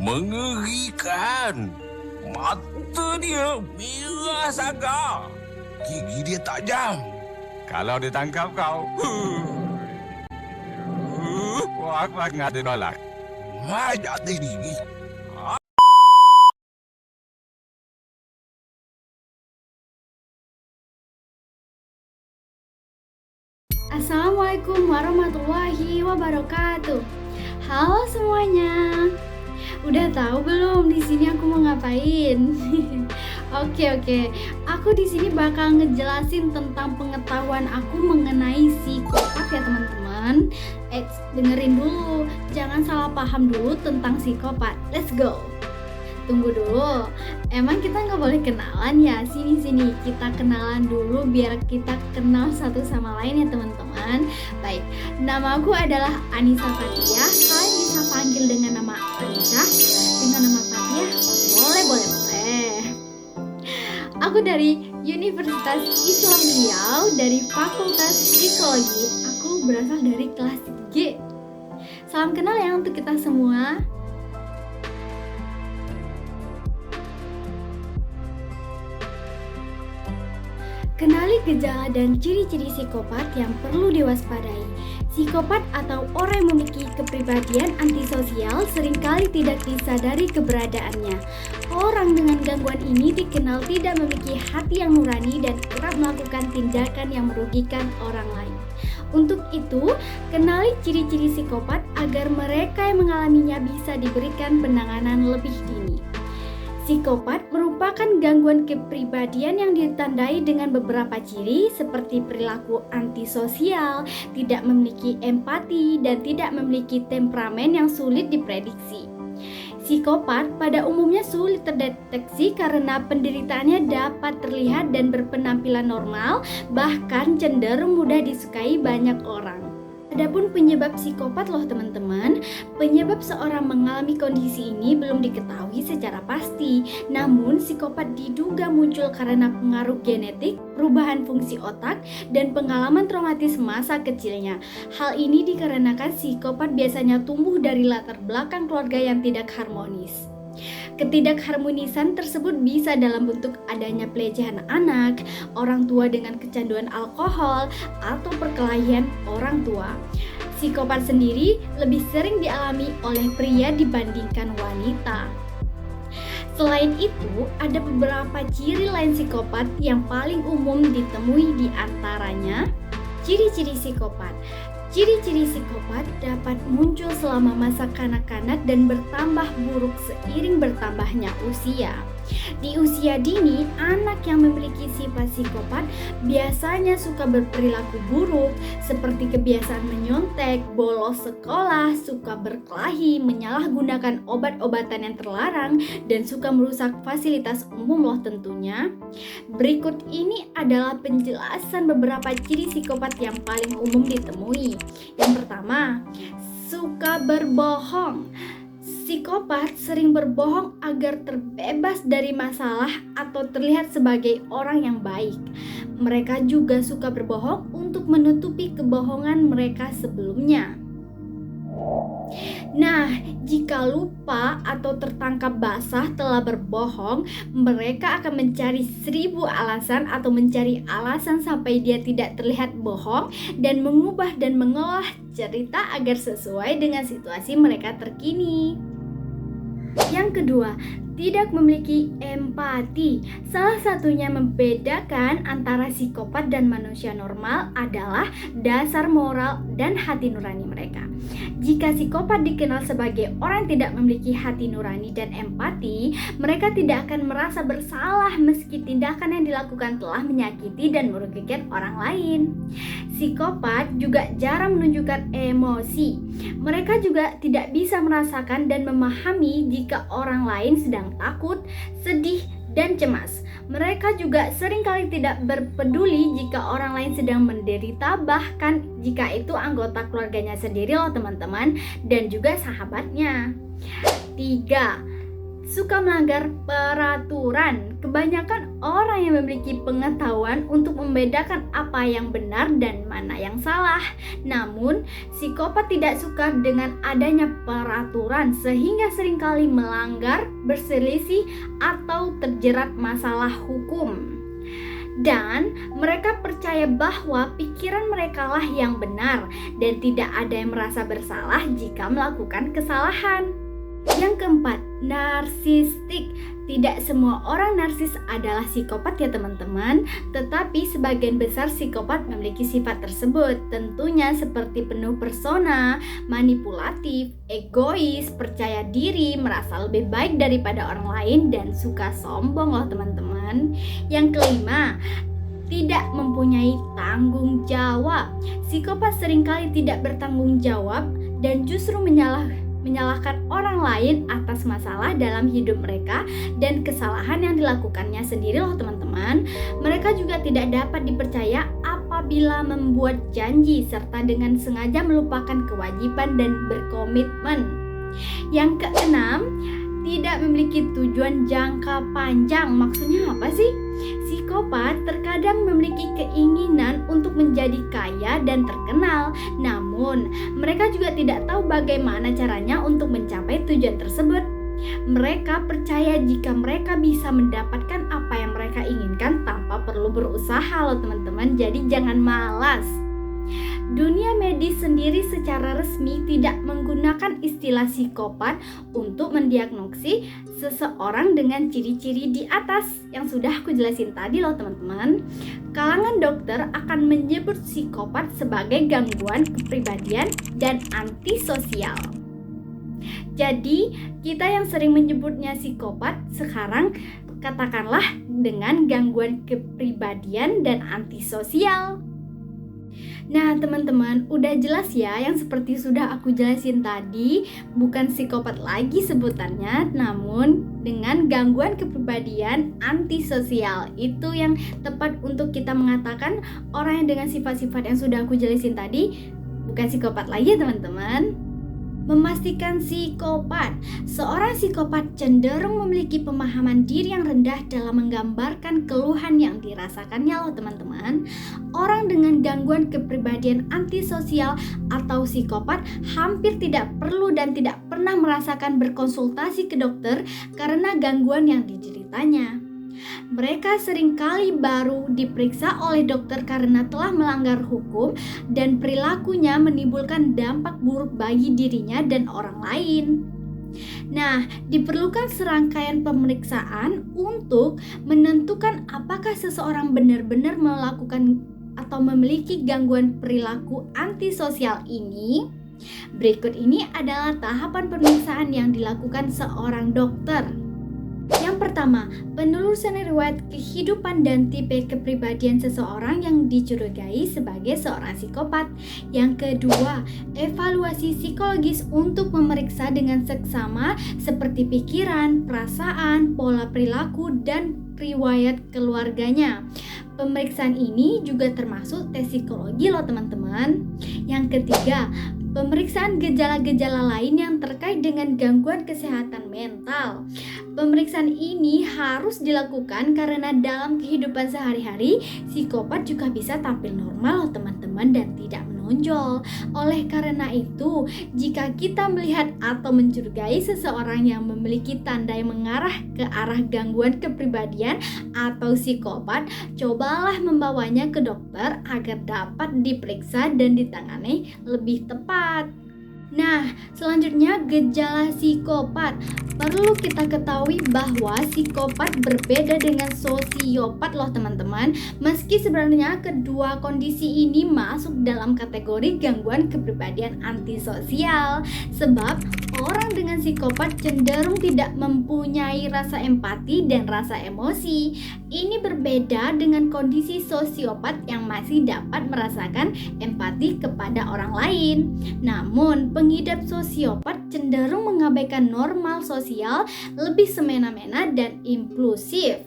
Mengerikan. Mata dia merah sangat. Gigi dia tajam. Kalau dia tangkap kau, wah, aku akan ada nolak. Majak tinggi. Assalamualaikum warahmatullahi wabarakatuh. Halo semuanya. Udah tahu belum di sini aku mau ngapain? Oke. Aku di sini bakal ngejelasin tentang pengetahuan aku mengenai psikopat ya teman-teman. Dengerin dulu. Jangan salah paham dulu tentang psikopat. Let's go. Tunggu dulu, emang kita nggak boleh kenalan ya? Sini kita kenalan dulu biar kita kenal satu sama lain ya teman-teman. Baik, nama aku adalah Anissa Fathia. Kalian bisa panggil dengan nama Anissa, dengan nama Fathia, boleh. Aku dari Universitas Islam Riau, dari Fakultas Psikologi. Aku berasal dari kelas G. Salam kenal ya untuk kita semua. Kenali gejala dan ciri-ciri psikopat yang perlu diwaspadai. Psikopat atau orang yang memiliki kepribadian antisosial seringkali tidak disadari keberadaannya. Orang dengan gangguan ini dikenal tidak memiliki hati yang nurani dan kerap melakukan tindakan yang merugikan orang lain. Untuk itu, kenali ciri-ciri psikopat agar mereka yang mengalaminya bisa diberikan penanganan lebih dini. Psikopat merupakan gangguan kepribadian yang ditandai dengan beberapa ciri seperti perilaku antisosial, tidak memiliki empati, dan tidak memiliki temperamen yang sulit diprediksi. Psikopat pada umumnya sulit terdeteksi karena penderitaannya dapat terlihat dan berpenampilan normal, bahkan cenderung mudah disukai banyak orang. Adapun penyebab psikopat loh teman-teman, penyebab seorang mengalami kondisi ini belum diketahui secara pasti. Namun psikopat diduga muncul karena pengaruh genetik, perubahan fungsi otak, dan pengalaman traumatis masa kecilnya. Hal ini dikarenakan psikopat biasanya tumbuh dari latar belakang keluarga yang tidak harmonis. Ketidakharmonisan tersebut bisa dalam bentuk adanya pelecehan anak, orang tua dengan kecanduan alkohol, atau perkelahian orang tua. Psikopat sendiri lebih sering dialami oleh pria dibandingkan wanita. Selain itu, ada beberapa ciri lain psikopat yang paling umum ditemui di antaranya ciri-ciri psikopat. Ciri-ciri psikopat dapat muncul selama masa kanak-kanak dan bertambah buruk seiring bertambahnya usia. Di usia dini, anak yang memiliki sifat psikopat biasanya suka berperilaku buruk seperti kebiasaan menyontek, bolos sekolah, suka berkelahi, menyalahgunakan obat-obatan yang terlarang, dan suka merusak fasilitas umum loh tentunya. Berikut ini adalah penjelasan beberapa ciri psikopat yang paling umum ditemui. Yang pertama, suka berbohong. Psikopat sering berbohong agar terbebas dari masalah atau terlihat sebagai orang yang baik. Mereka juga suka berbohong untuk menutupi kebohongan mereka sebelumnya. Nah, jika lupa atau tertangkap basah telah berbohong, mereka akan mencari 1000 alasan atau mencari alasan sampai dia tidak terlihat bohong dan mengubah dan mengolah cerita agar sesuai dengan situasi mereka terkini. Yang kedua, tidak memiliki empati. Salah satunya membedakan antara psikopat dan manusia normal adalah dasar moral dan hati nurani mereka. Jika psikopat dikenal sebagai orang yang tidak memiliki hati nurani dan empati, mereka tidak akan merasa bersalah meski tindakan yang dilakukan telah menyakiti dan merugikan orang lain. Psikopat juga jarang menunjukkan emosi. Mereka juga tidak bisa merasakan dan memahami jika orang lain sedang takut, sedih, dan cemas. Mereka juga seringkali tidak berpeduli jika orang lain sedang menderita, bahkan jika itu anggota keluarganya sendiri loh teman-teman, dan juga sahabatnya. 3. Suka melanggar peraturan. Kebanyakan orang yang memiliki pengetahuan untuk membedakan apa yang benar dan mana yang salah. Namun, psikopat tidak suka dengan adanya peraturan sehingga seringkali melanggar, berselisih, atau terjerat masalah hukum. Dan mereka percaya bahwa pikiran mereka lah yang benar dan tidak ada yang merasa bersalah jika melakukan kesalahan. Yang keempat, narsistik. Tidak semua orang narsis adalah psikopat ya teman-teman, tetapi sebagian besar psikopat memiliki sifat tersebut. Tentunya seperti penuh persona, manipulatif, egois, percaya diri, merasa lebih baik daripada orang lain, dan suka sombong loh teman-teman. Yang kelima, tidak mempunyai tanggung jawab. Psikopat seringkali tidak bertanggung jawab dan justru menyalahkan orang lain atas masalah dalam hidup mereka dan kesalahan yang dilakukannya sendiri loh teman-teman. Mereka juga tidak dapat dipercaya apabila membuat janji serta dengan sengaja melupakan kewajiban dan berkomitmen. Yang keenam, tidak memiliki tujuan jangka panjang. Maksudnya apa sih? Psikopat terkadang memiliki keinginan untuk menjadi kaya dan terkenal, namun mereka juga tidak tahu bagaimana caranya untuk mencapai tujuan tersebut. Mereka percaya jika mereka bisa mendapatkan apa yang mereka inginkan tanpa perlu berusaha loh teman-teman, jadi jangan malas. Dunia medis sendiri secara resmi tidak menggunakan istilah psikopat untuk mendiagnosis seseorang dengan ciri-ciri di atas yang sudah aku jelasin tadi loh teman-teman. Kalangan dokter akan menyebut psikopat sebagai gangguan kepribadian dan antisosial. Jadi kita yang sering menyebutnya psikopat sekarang katakanlah dengan gangguan kepribadian dan antisosial. Nah teman-teman, udah jelas ya yang seperti sudah aku jelasin tadi, bukan psikopat lagi sebutannya, namun dengan gangguan kepribadian antisosial. Itu yang tepat untuk kita mengatakan orang yang dengan sifat-sifat yang sudah aku jelasin tadi bukan psikopat lagi ya teman-teman. Memastikan psikopat. Seorang psikopat cenderung memiliki pemahaman diri yang rendah dalam menggambarkan keluhan yang dirasakannya loh teman-teman. Orang dengan gangguan kepribadian antisosial atau psikopat hampir tidak perlu dan tidak pernah merasakan berkonsultasi ke dokter karena gangguan yang dideritanya. Mereka seringkali baru diperiksa oleh dokter karena telah melanggar hukum dan perilakunya menimbulkan dampak buruk bagi dirinya dan orang lain. Nah, diperlukan serangkaian pemeriksaan untuk menentukan apakah seseorang benar-benar melakukan atau memiliki gangguan perilaku antisosial ini. Berikut ini adalah tahapan pemeriksaan yang dilakukan seorang dokter. Yang pertama, penelusuran riwayat kehidupan dan tipe kepribadian seseorang yang dicurigai sebagai seorang psikopat. Yang kedua, evaluasi psikologis untuk memeriksa dengan seksama seperti pikiran, perasaan, pola perilaku, dan riwayat keluarganya. Pemeriksaan ini juga termasuk tes psikologi loh teman-teman. Yang ketiga, pemeriksaan gejala-gejala lain yang terkait dengan gangguan kesehatan mental. Pemeriksaan ini harus dilakukan karena dalam kehidupan sehari-hari psikopat juga bisa tampil normal loh teman-teman dan tidak menonjol. Oleh karena itu, jika kita melihat atau mencurigai seseorang yang memiliki tanda yang mengarah ke arah gangguan kepribadian atau psikopat, cobalah membawanya ke dokter agar dapat diperiksa dan ditangani lebih tepat. Nah, selanjutnya gejala psikopat. Perlu kita ketahui bahwa psikopat berbeda dengan sosiopat loh teman-teman. Meski sebenarnya kedua kondisi ini masuk dalam kategori gangguan kepribadian antisosial. Sebab orang dengan psikopat cenderung tidak mempunyai rasa empati dan rasa emosi. Ini berbeda dengan kondisi sosiopat yang masih dapat merasakan empati kepada orang lain. Namun, pengidap sosiopat cenderung mengabaikan normal sosial, lebih semena-mena dan impulsif.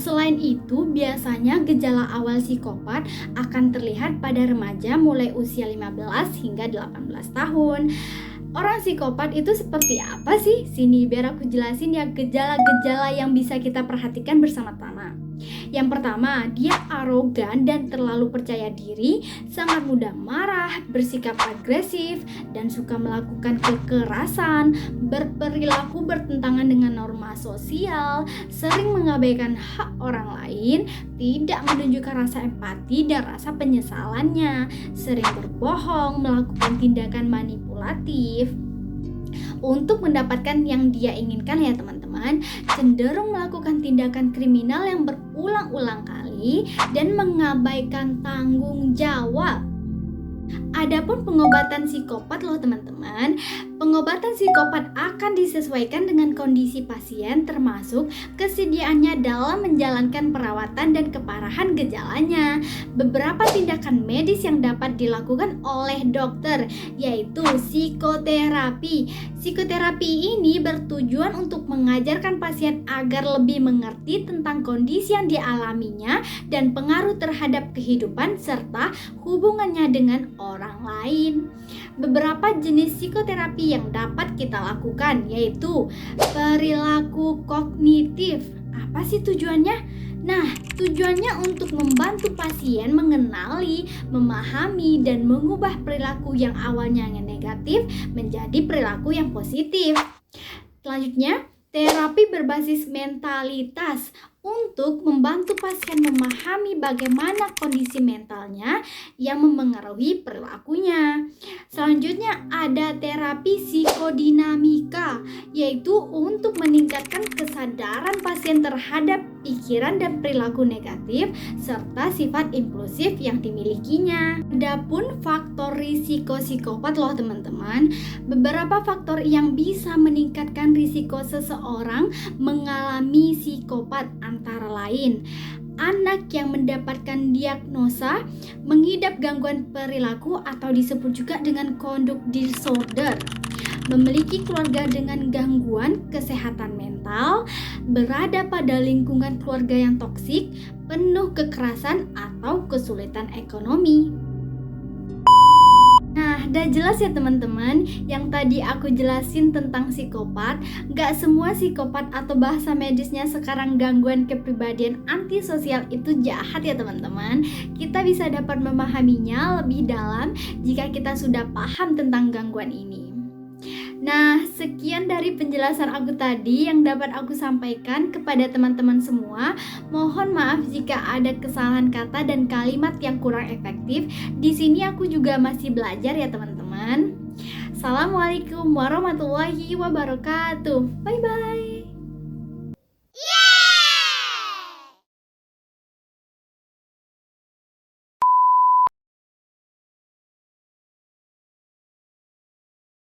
selain itu, biasanya gejala awal psikopat akan terlihat pada remaja mulai usia 15 hingga 18 tahun. Orang psikopat itu seperti apa sih? Sini biar aku jelasin ya gejala-gejala yang bisa kita perhatikan bersama-sama. Yang pertama, dia arogan dan terlalu percaya diri, sangat mudah marah, bersikap agresif, dan suka melakukan kekerasan, berperilaku bertentangan dengan norma sosial, sering mengabaikan hak orang lain, tidak menunjukkan rasa empati dan rasa penyesalannya, sering berbohong, melakukan tindakan manipulatif untuk mendapatkan yang dia inginkan ya teman-teman, cenderung melakukan tindakan kriminal yang berulang-ulang kali dan mengabaikan tanggung jawab. Adapun pengobatan psikopat loh teman-teman, pengobatan psikopat akan disesuaikan dengan kondisi pasien termasuk kesediaannya dalam menjalankan perawatan dan keparahan gejalanya. Beberapa tindakan medis yang dapat dilakukan oleh dokter yaitu psikoterapi. Psikoterapi ini bertujuan untuk mengajarkan pasien agar lebih mengerti tentang kondisi yang dialaminya dan pengaruh terhadap kehidupan serta hubungannya dengan orang lain. Beberapa jenis psikoterapi yang dapat kita lakukan yaitu perilaku kognitif. Apa sih tujuannya? Nah, tujuannya untuk membantu pasien mengenali, memahami, dan mengubah perilaku yang awalnya negatif menjadi perilaku yang positif. Selanjutnya, terapi berbasis mentalitas untuk membantu pasien memahami bagaimana kondisi mentalnya yang memengaruhi perilakunya. Selanjutnya ada terapi psikodinamika, yaitu untuk meningkatkan kesadaran pasien terhadap pikiran dan perilaku negatif serta sifat impulsif yang dimilikinya. Adapun faktor risiko psikopat loh teman-teman, beberapa faktor yang bisa meningkatkan risiko seseorang mengalami psikopat antara lain anak yang mendapatkan diagnosa mengidap gangguan perilaku atau disebut juga dengan conduct disorder, memiliki keluarga dengan gangguan kesehatan mental, berada pada lingkungan keluarga yang toksik, penuh kekerasan atau kesulitan ekonomi. Nah, udah jelas ya teman-teman yang tadi aku jelasin tentang psikopat. Gak semua psikopat atau bahasa medisnya sekarang gangguan kepribadian antisosial itu jahat ya teman-teman. Kita bisa dapat memahaminya lebih dalam jika kita sudah paham tentang gangguan ini. Nah, sekian dari penjelasan aku tadi yang dapat aku sampaikan kepada teman-teman semua. Mohon maaf jika ada kesalahan kata dan kalimat yang kurang efektif. Di sini aku juga masih belajar ya teman-teman. Assalamualaikum warahmatullahi wabarakatuh. Bye bye.